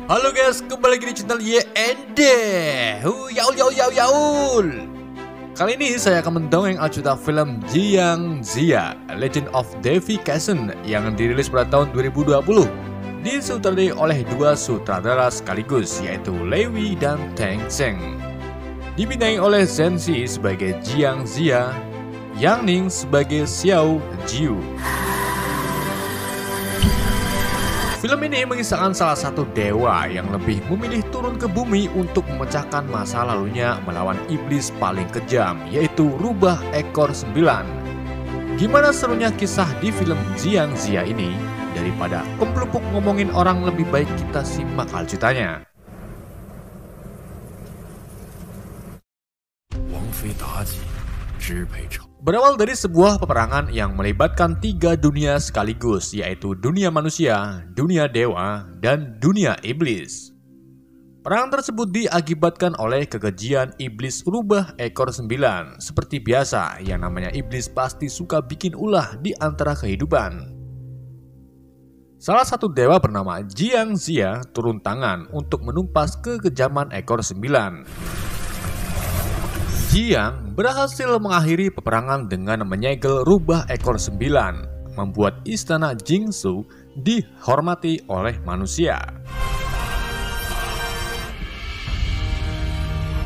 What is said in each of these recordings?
Halo guys, kembali lagi di channel YND. Yaul. Kali ini saya akan mendongeng alcuta film Jiang Ziya, Legend of Devi Casson yang dirilis pada tahun 2020. Disutradarai oleh dua sutradara sekaligus, yaitu Lei Wei dan Teng Zheng. Dibintangi oleh Zhen Xi sebagai Jiang Ziya, Yang Ning sebagai Xiao Jiu. Film ini mengisahkan salah satu dewa yang lebih memilih turun ke bumi untuk memecahkan masa lalunya melawan iblis paling kejam, yaitu Rubah Ekor 9. Gimana serunya kisah di film Jiang Ziya ini? Daripada kempelupuk ngomongin orang, lebih baik kita simak alcutanya. Berawal dari sebuah peperangan yang melibatkan 3 dunia sekaligus, yaitu dunia manusia, dunia dewa, dan dunia iblis. Perang tersebut diakibatkan oleh kekejian iblis Rubah Ekor 9. Seperti biasa, yang namanya iblis pasti suka bikin ulah di antara kehidupan. Salah satu dewa bernama Jiang Ziya turun tangan untuk menumpas kekejaman Ekor 9. Jiang berhasil mengakhiri peperangan dengan menyegel Rubah Ekor 9, membuat istana Jingsu dihormati oleh manusia.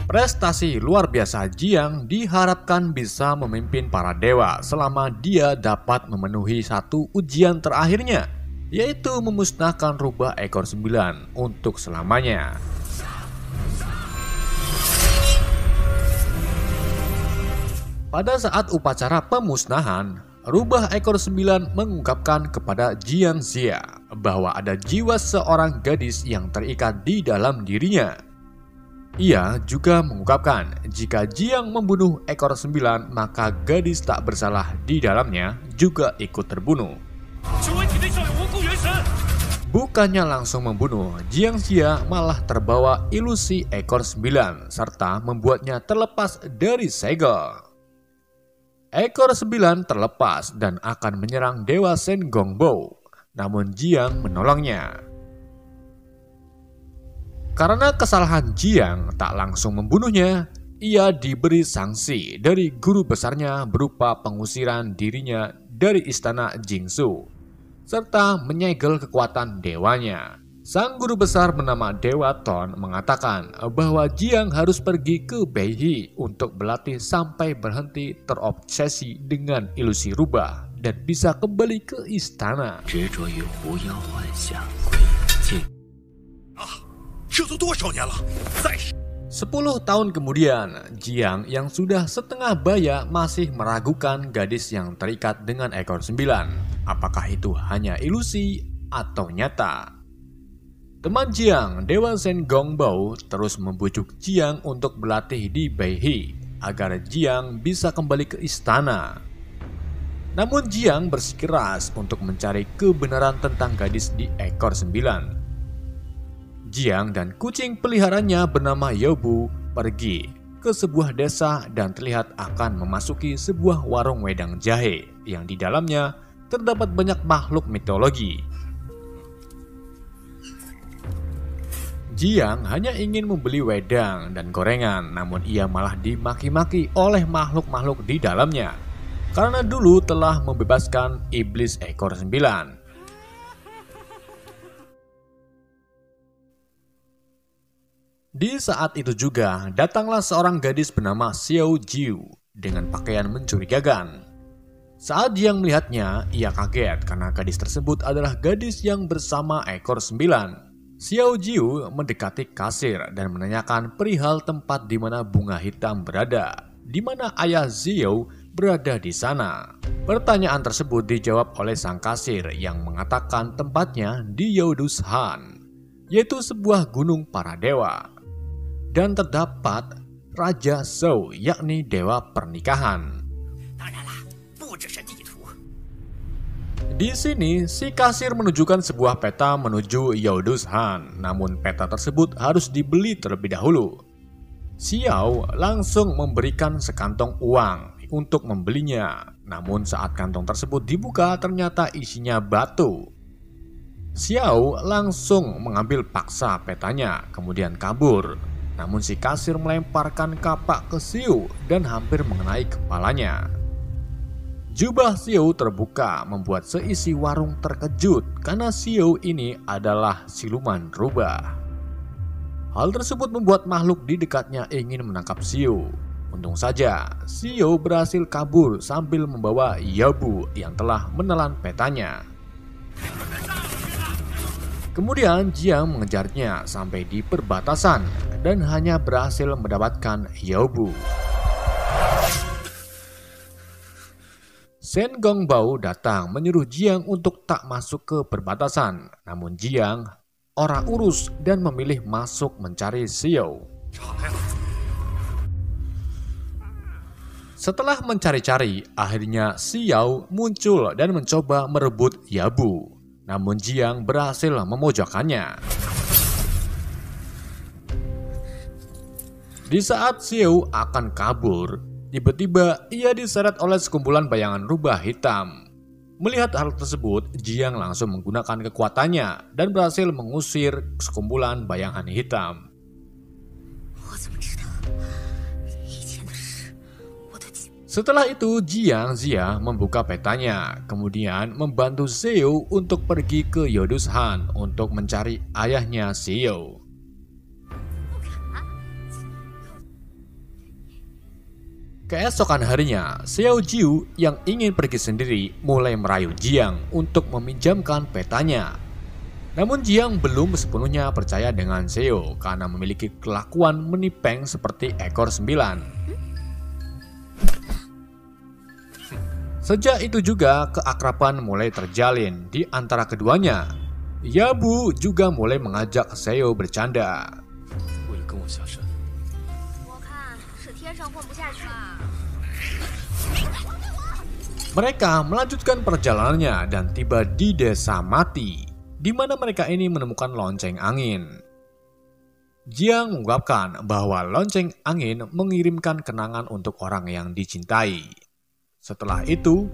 Prestasi luar biasa Jiang diharapkan bisa memimpin para dewa selama dia dapat memenuhi satu ujian terakhirnya, yaitu memusnahkan Rubah Ekor 9 untuk selamanya. Pada saat upacara pemusnahan, Rubah Ekor 9 mengungkapkan kepada Jiang Ziya bahwa ada jiwa seorang gadis yang terikat di dalam dirinya. Ia juga mengungkapkan jika Jiang membunuh Ekor 9, maka gadis tak bersalah di dalamnya juga ikut terbunuh. Bukannya langsung membunuh, Jiang Ziya malah terbawa ilusi Ekor 9 serta membuatnya terlepas dari segel. Ekor 9 terlepas dan akan menyerang Dewa Shen Gongbao, namun Jiang menolongnya. Karena kesalahan Jiang tak langsung membunuhnya, ia diberi sanksi dari guru besarnya berupa pengusiran dirinya dari istana Jingsu, serta menyegel kekuatan dewanya. Sang guru besar bernama Dewa Ton mengatakan bahwa Jiang harus pergi ke Beihi untuk berlatih sampai berhenti terobsesi dengan ilusi rubah dan bisa kembali ke istana. 10 tahun kemudian, Jiang yang sudah setengah baya masih meragukan gadis yang terikat dengan Ekor 9. Apakah itu hanya ilusi atau nyata? Teman Jiang, Dewa Shen Gongbao, terus membujuk Jiang untuk berlatih di Beihi agar Jiang bisa kembali ke istana. Namun Jiang bersikeras untuk mencari kebenaran tentang gadis di Ekor 9. Jiang dan kucing peliharaannya bernama Yobu pergi ke sebuah desa dan terlihat akan memasuki sebuah warung wedang jahe yang di dalamnya terdapat banyak makhluk mitologi. Jiang hanya ingin membeli wedang dan gorengan, namun ia malah dimaki-maki oleh makhluk-makhluk di dalamnya karena dulu telah membebaskan iblis Ekor 9. Di saat itu juga datanglah seorang gadis bernama Xiao Jiu dengan pakaian mencurigakan. Saat Jiang melihatnya, ia kaget karena gadis tersebut adalah gadis yang bersama Ekor 9. Xiao Jiu mendekati kasir dan menanyakan perihal tempat di mana bunga hitam berada, di mana ayah Xiao berada di sana. Pertanyaan tersebut dijawab oleh sang kasir yang mengatakan tempatnya di Yaodushan, yaitu sebuah gunung para dewa. Dan terdapat Raja Zhou, yakni dewa pernikahan. Di sini, si kasir menunjukkan sebuah peta menuju Yaodushan, namun peta tersebut harus dibeli terlebih dahulu. Xiao langsung memberikan sekantong uang untuk membelinya, namun saat kantong tersebut dibuka ternyata isinya batu. Xiao langsung mengambil paksa petanya, kemudian kabur. Namun si kasir melemparkan kapak ke Xiao dan hampir mengenai kepalanya. Jubah Xiao terbuka membuat seisi warung terkejut karena Xiao ini adalah siluman rubah. Hal tersebut membuat makhluk di dekatnya ingin menangkap Xiao. Untung saja, Xiao berhasil kabur sambil membawa Yabu yang telah menelan petanya. Kemudian Jiang mengejarnya sampai di perbatasan dan hanya berhasil mendapatkan Yabu. Shen Gongbao datang menyuruh Jiang untuk tak masuk ke perbatasan. Namun Jiang ora urus dan memilih masuk mencari Xiao. Setelah mencari-cari, akhirnya Xiao muncul dan mencoba merebut Yabu. Namun Jiang berhasil memojokkannya. Di saat Xiao akan kabur, tiba-tiba ia diseret oleh sekumpulan bayangan rubah hitam. Melihat hal tersebut, Jiang langsung menggunakan kekuatannya dan berhasil mengusir sekumpulan bayangan hitam. Setelah itu, Jiang Zia membuka petanya, kemudian membantu Xiao untuk pergi ke Yodus Han untuk mencari ayahnya Xiao. Keesokan harinya, Xiao Jiu yang ingin pergi sendiri mulai merayu Jiang untuk meminjamkan petanya. Namun Jiang belum sepenuhnya percaya dengan Xiao karena memiliki kelakuan menipeng seperti ekor 9. Sejak itu juga keakraban mulai terjalin di antara keduanya. Yabu juga mulai mengajak Xiao bercanda. Mereka melanjutkan perjalanannya dan tiba di desa mati, di mana mereka ini menemukan lonceng angin. Jiang mengungkapkan bahwa lonceng angin mengirimkan kenangan untuk orang yang dicintai. Setelah itu,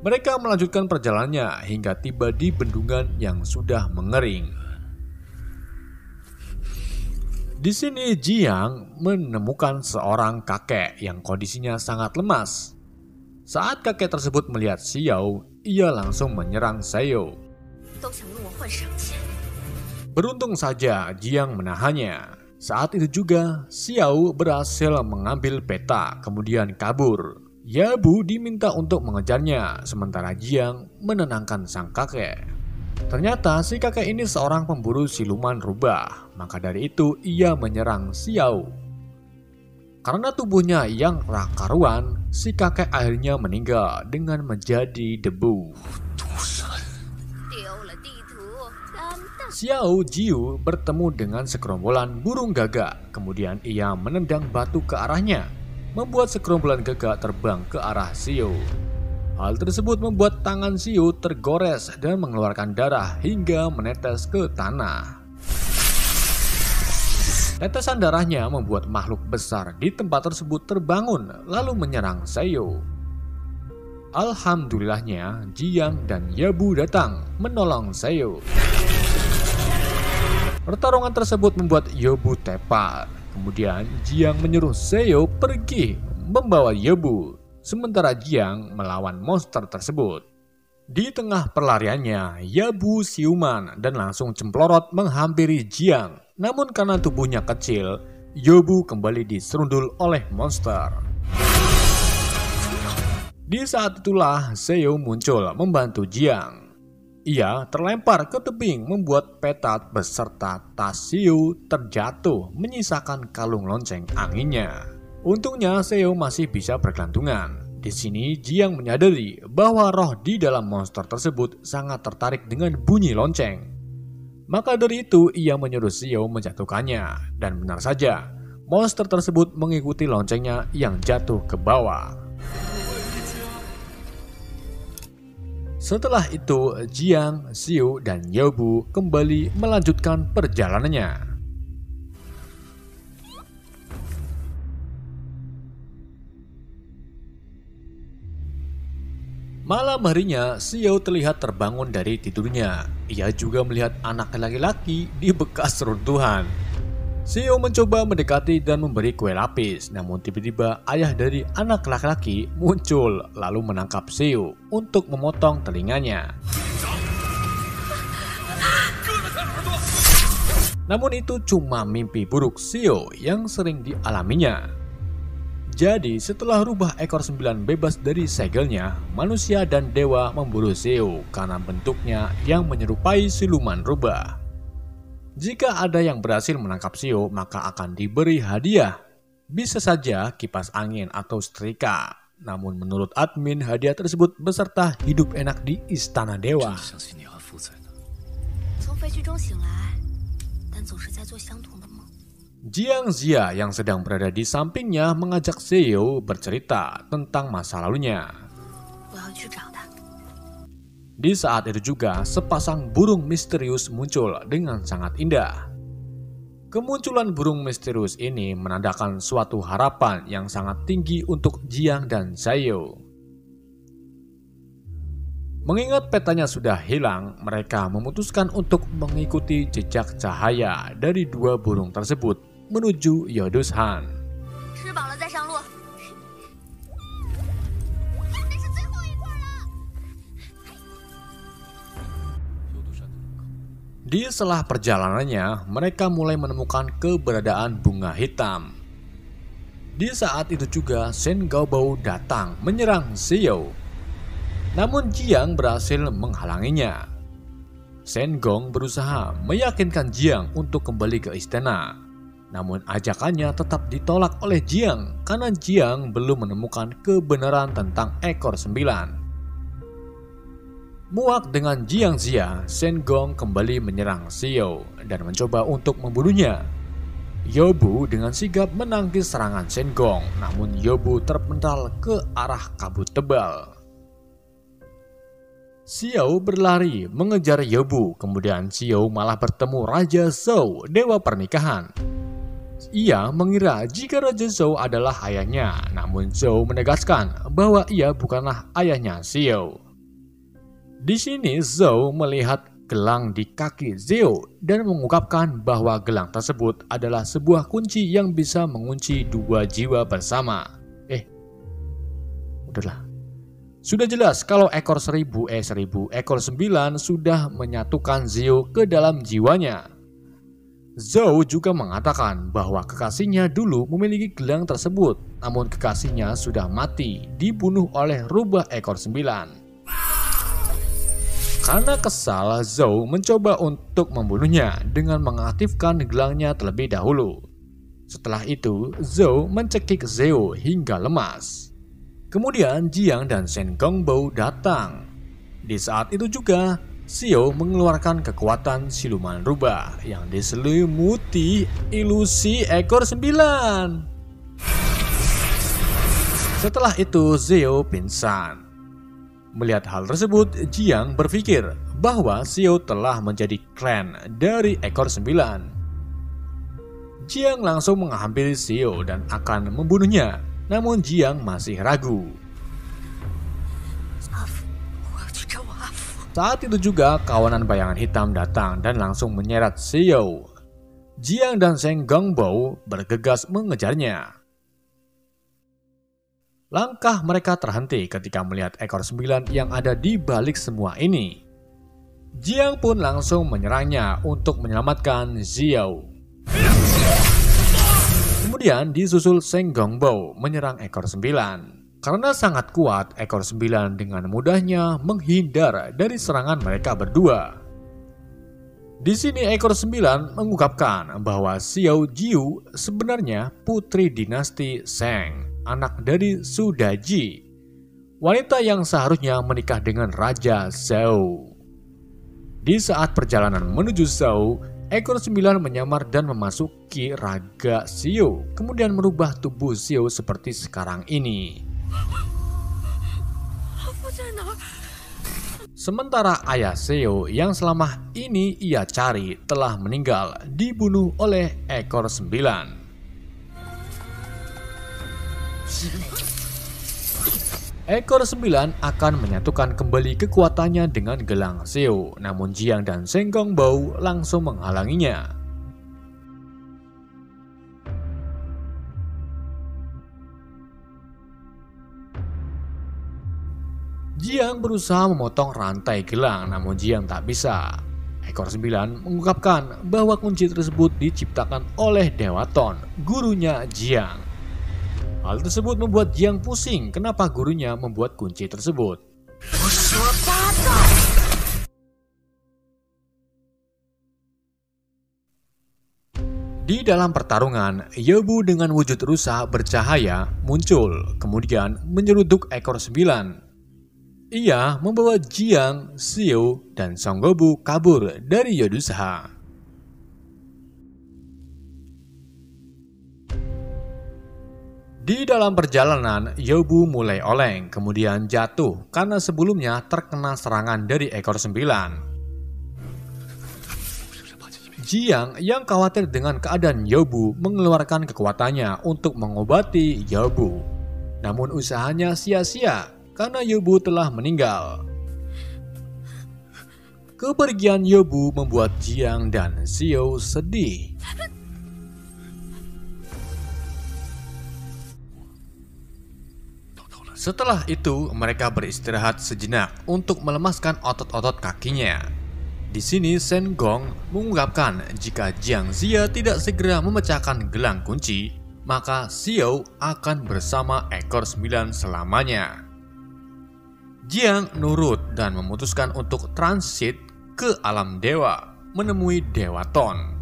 mereka melanjutkan perjalanannya hingga tiba di bendungan yang sudah mengering. Di sini Jiang menemukan seorang kakek yang kondisinya sangat lemas. Saat kakek tersebut melihat Xiao, ia langsung menyerang Xiao. Beruntung saja Jiang menahannya. Saat itu juga Xiao berhasil mengambil peta kemudian kabur. Yabu diminta untuk mengejarnya, sementara Jiang menenangkan sang kakek. Ternyata si kakek ini seorang pemburu siluman rubah, maka dari itu ia menyerang Xiao. Karena tubuhnya yang tak karuan, si kakek akhirnya meninggal dengan menjadi debu. Xiao Jiu bertemu dengan segerombolan burung gagak, kemudian ia menendang batu ke arahnya, membuat segerombolan gagak terbang ke arah Xiao. Hal tersebut membuat tangan Xiao tergores dan mengeluarkan darah hingga menetes ke tanah. Tetesan darahnya membuat makhluk besar di tempat tersebut terbangun lalu menyerang Xiao. Alhamdulillahnya, Jiang dan Yabu datang menolong Xiao. Pertarungan tersebut membuat Yabu tepar. Kemudian Jiang menyuruh Xiao pergi membawa Yabu, sementara Jiang melawan monster tersebut. Di tengah pelariannya, Yabu siuman dan langsung cemplorot menghampiri Jiang. Namun karena tubuhnya kecil, Yabu kembali diserundul oleh monster. Di saat itulah Xiao muncul membantu Jiang. Ia terlempar ke tebing membuat peta beserta tas Xiao terjatuh menyisakan kalung lonceng anginnya. Untungnya Xiao masih bisa bergelantungan. Di sini Jiang menyadari bahwa roh di dalam monster tersebut sangat tertarik dengan bunyi lonceng. Maka dari itu ia menyuruh Xiao menjatuhkannya. Dan benar saja, monster tersebut mengikuti loncengnya yang jatuh ke bawah. Setelah itu, Jiang, Xiao, dan Yabu kembali melanjutkan perjalanannya. Malam harinya, Xiao terlihat terbangun dari tidurnya. Ia juga melihat anak laki-laki di bekas runtuhan. Xiao mencoba mendekati dan memberi kue lapis, namun tiba-tiba ayah dari anak laki-laki muncul lalu menangkap Xiao untuk memotong telinganya. Namun itu cuma mimpi buruk Xiao yang sering dialaminya. Jadi setelah rubah ekor 9 bebas dari segelnya, manusia dan dewa memburu Xiao karena bentuknya yang menyerupai siluman rubah. Jika ada yang berhasil menangkap Xiao, maka akan diberi hadiah. Bisa saja kipas angin atau setrika. Namun menurut admin, hadiah tersebut beserta hidup enak di istana dewa. Jiang Xia yang sedang berada di sampingnya mengajak Xiao bercerita tentang masa lalunya. Di saat itu juga, sepasang burung misterius muncul dengan sangat indah. Kemunculan burung misterius ini menandakan suatu harapan yang sangat tinggi untuk Jiang dan Xiao. Mengingat petanya sudah hilang, mereka memutuskan untuk mengikuti jejak cahaya dari dua burung tersebut menuju Yodushan. Di sela perjalanannya, mereka mulai menemukan keberadaan bunga hitam. Di saat itu juga, Shen Gaobao datang menyerang Xiao. Namun Jiang berhasil menghalanginya. Shen Gong berusaha meyakinkan Jiang untuk kembali ke istana. Namun ajakannya tetap ditolak oleh Jiang karena Jiang belum menemukan kebenaran tentang ekor 9. Muak dengan Jiang Xia, Shen Gong kembali menyerang Xiao dan mencoba untuk membunuhnya. Yobu dengan sigap menangkis serangan Shen Gong, namun Yobu terpental ke arah kabut tebal. Xiao berlari mengejar Yobu, kemudian Xiao malah bertemu Raja Zhou, dewa pernikahan. Ia mengira jika Raja Zhou adalah ayahnya, namun Zhou menegaskan bahwa ia bukanlah ayahnya Xiao. Di sini Zhou melihat gelang di kaki Xiao dan mengungkapkan bahwa gelang tersebut adalah sebuah kunci yang bisa mengunci dua jiwa bersama. Udahlah. Sudah jelas kalau ekor 1000 ekor 9 sudah menyatukan Xiao ke dalam jiwanya. Zhou juga mengatakan bahwa kekasihnya dulu memiliki gelang tersebut, namun kekasihnya sudah mati, dibunuh oleh rubah ekor 9. Karena kesal, Zhou mencoba untuk membunuhnya dengan mengaktifkan gelangnya terlebih dahulu. Setelah itu, Zhou mencekik Xiao hingga lemas. Kemudian Jiang dan Shen Gongbao datang. Di saat itu juga, Xiao mengeluarkan kekuatan siluman rubah yang diselimuti ilusi ekor 9. Setelah itu Xiao pingsan. Melihat hal tersebut, Jiang berpikir bahwa Xiao telah menjadi klan dari ekor 9. Jiang langsung menghampiri Xiao dan akan membunuhnya, namun Jiang masih ragu. Saat itu juga kawanan bayangan hitam datang dan langsung menyeret Xiao. Jiang dan Shen Gongbao bergegas mengejarnya. Langkah mereka terhenti ketika melihat ekor 9 yang ada di balik semua ini. Jiang pun langsung menyerangnya untuk menyelamatkan Xiao. Kemudian disusul Shen Gongbao menyerang ekor 9. Karena sangat kuat, ekor 9 dengan mudahnya menghindar dari serangan mereka berdua. Di sini ekor 9 mengungkapkan bahwa Xiao Jiu sebenarnya putri dinasti Sheng, anak dari Su Daji, wanita yang seharusnya menikah dengan Raja Zhou. Di saat perjalanan menuju Zhou, ekor 9 menyamar dan memasuki raga Xiao, kemudian merubah tubuh Xiao seperti sekarang ini. Sementara ayah Xiao yang selama ini ia cari telah meninggal, dibunuh oleh ekor 9. Ekor 9 akan menyatukan kembali kekuatannya dengan gelang Xiao, namun Jiang dan Shen Gongbao langsung menghalanginya. Jiang berusaha memotong rantai gelang, namun Jiang tak bisa. Ekor 9 mengungkapkan bahwa kunci tersebut diciptakan oleh Dewa Ton, gurunya Jiang. Hal tersebut membuat Jiang pusing kenapa gurunya membuat kunci tersebut. Di dalam pertarungan, Yebu dengan wujud rusa bercahaya muncul, kemudian menyeruduk ekor 9. Ia membawa Jiang, Xiao, dan Songgobu kabur dari Yodusaha. Di dalam perjalanan, Yebu mulai oleng, kemudian jatuh karena sebelumnya terkena serangan dari ekor 9. Jiang yang khawatir dengan keadaan Yebu mengeluarkan kekuatannya untuk mengobati Yebu. Namun usahanya sia-sia karena Yebu telah meninggal. Kepergian Yebu membuat Jiang dan Xiao sedih. Setelah itu, mereka beristirahat sejenak untuk melemaskan otot-otot kakinya. Di sini Shen Gong mengungkapkan jika Jiang Ziya tidak segera memecahkan gelang kunci, maka Xiao akan bersama ekor 9 selamanya. Jiang nurut dan memutuskan untuk transit ke alam dewa, menemui Dewa Ton.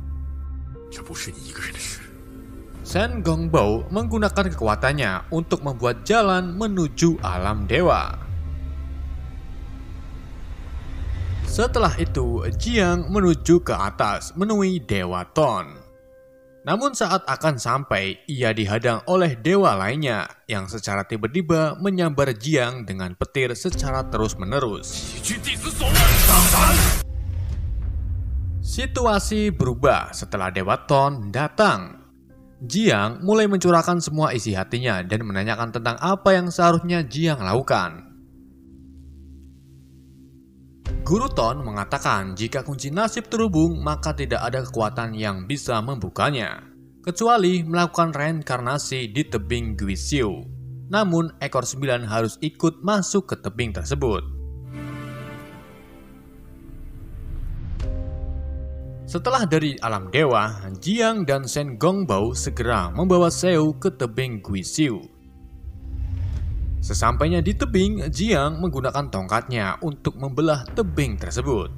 Shen Gongbao menggunakan kekuatannya untuk membuat jalan menuju alam dewa. Setelah itu, Jiang menuju ke atas menemui Dewa Ton. Namun saat akan sampai, ia dihadang oleh dewa lainnya yang secara tiba-tiba menyambar Jiang dengan petir secara terus-menerus. Situasi berubah setelah Dewa Ton datang. Jiang mulai mencurahkan semua isi hatinya dan menanyakan tentang apa yang seharusnya Jiang lakukan. Guru Ton mengatakan jika kunci nasib terhubung, maka tidak ada kekuatan yang bisa membukanya, kecuali melakukan reinkarnasi di tebing Guizhou. Namun ekor 9 harus ikut masuk ke tebing tersebut. Setelah dari alam dewa, Jiang dan Shen Gongbao segera membawa Xiao ke tebing Guizhou. Sesampainya di tebing, Jiang menggunakan tongkatnya untuk membelah tebing tersebut.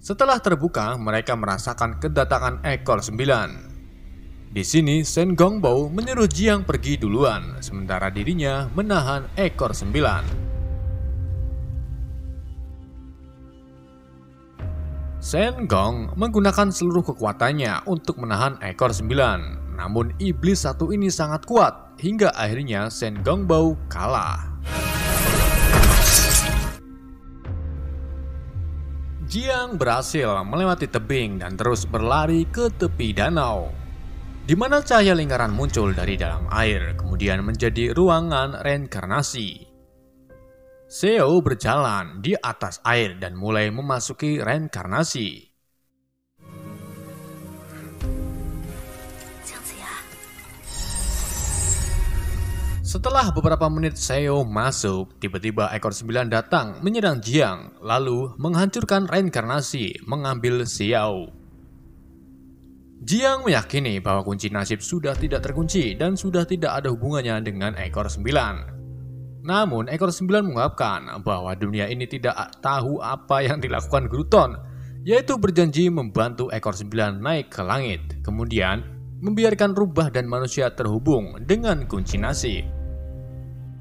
Setelah terbuka, mereka merasakan kedatangan ekor 9. Di sini, Shen Gongbao menyuruh Jiang pergi duluan, sementara dirinya menahan ekor 9. Shen Gong menggunakan seluruh kekuatannya untuk menahan ekor 9. Namun iblis satu ini sangat kuat, hingga akhirnya Shen Gongbao kalah. Jiang berhasil melewati tebing dan terus berlari ke tepi danau, di mana cahaya lingkaran muncul dari dalam air, kemudian menjadi ruangan reinkarnasi. Xiao berjalan di atas air dan mulai memasuki reinkarnasi. Setelah beberapa menit Xiao masuk, tiba-tiba ekor 9 datang menyerang Jiang, lalu menghancurkan reinkarnasi, mengambil Xiao. Jiang meyakini bahwa kunci nasib sudah tidak terkunci dan sudah tidak ada hubungannya dengan ekor 9. Namun ekor 9 mengungkapkan bahwa dunia ini tidak tahu apa yang dilakukan Guru Ton, yaitu berjanji membantu ekor 9 naik ke langit, kemudian membiarkan rubah dan manusia terhubung dengan kunci nasib.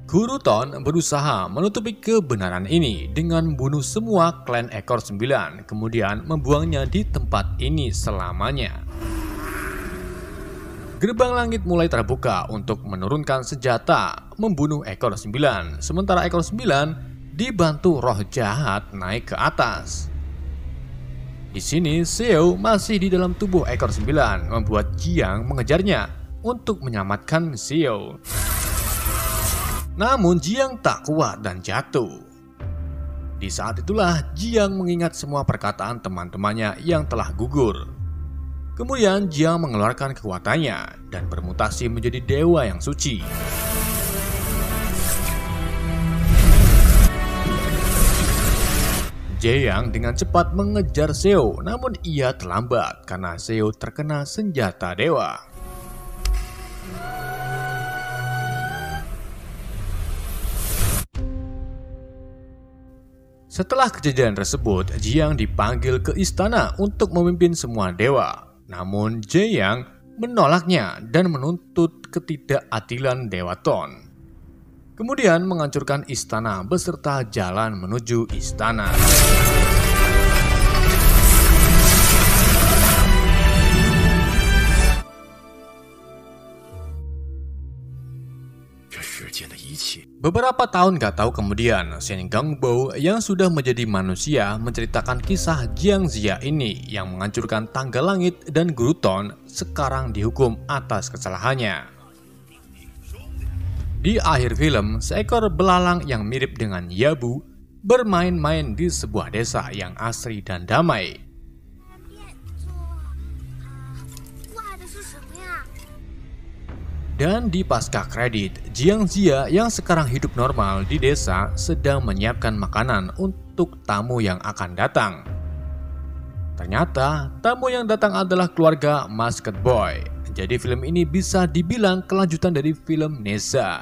Guru Ton berusaha menutupi kebenaran ini dengan membunuh semua klan ekor 9, kemudian membuangnya di tempat ini selamanya. Gerbang langit mulai terbuka untuk menurunkan senjata, membunuh ekor 9, sementara ekor 9 dibantu roh jahat naik ke atas. Di sini Xiao masih di dalam tubuh ekor 9, membuat Jiang mengejarnya untuk menyelamatkan Xiao. Namun Jiang tak kuat dan jatuh. Di saat itulah Jiang mengingat semua perkataan teman-temannya yang telah gugur. Kemudian Jiang mengeluarkan kekuatannya dan bermutasi menjadi dewa yang suci. Jiang dengan cepat mengejar Seo, namun ia terlambat karena Seo terkena senjata dewa. Setelah kejadian tersebut, Jiang dipanggil ke istana untuk memimpin semua dewa. Namun Jiang menolaknya dan menuntut ketidakadilan Dewa Ton. Kemudian menghancurkan istana beserta jalan menuju istana. Beberapa tahun gak tahu kemudian, Shen Gangbo yang sudah menjadi manusia menceritakan kisah Jiang Ziya ini yang menghancurkan tangga langit dan Guru Ton sekarang dihukum atas kesalahannya. Di akhir film, seekor belalang yang mirip dengan Yabu bermain-main di sebuah desa yang asri dan damai. Dan di pasca kredit, Jiang Ziya yang sekarang hidup normal di desa sedang menyiapkan makanan untuk tamu yang akan datang. Ternyata tamu yang datang adalah keluarga Musket Boy. Jadi film ini bisa dibilang kelanjutan dari film Neza.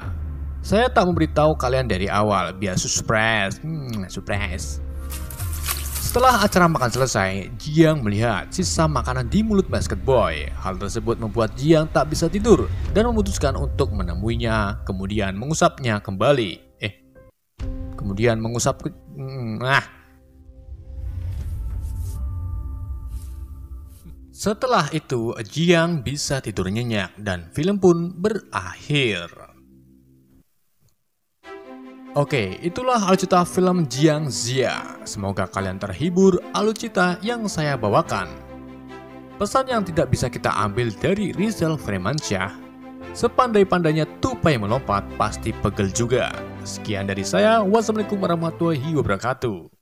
Saya tak memberitahu kalian dari awal biar surprise. Surprise. Setelah acara makan selesai, Jiang melihat sisa makanan di mulut Musket Boy. Hal tersebut membuat Jiang tak bisa tidur dan memutuskan untuk menemuinya, kemudian mengusapnya kembali. Setelah itu, Jiang bisa tidur nyenyak dan film pun berakhir. Oke, itulah alur film Jiang Ziya. Semoga kalian terhibur alur cerita yang saya bawakan. Pesan yang tidak bisa kita ambil dari Rizal Firmansyah, sepandai-pandainya tupai melompat pasti pegel juga. Sekian dari saya, wassalamualaikum warahmatullahi wabarakatuh.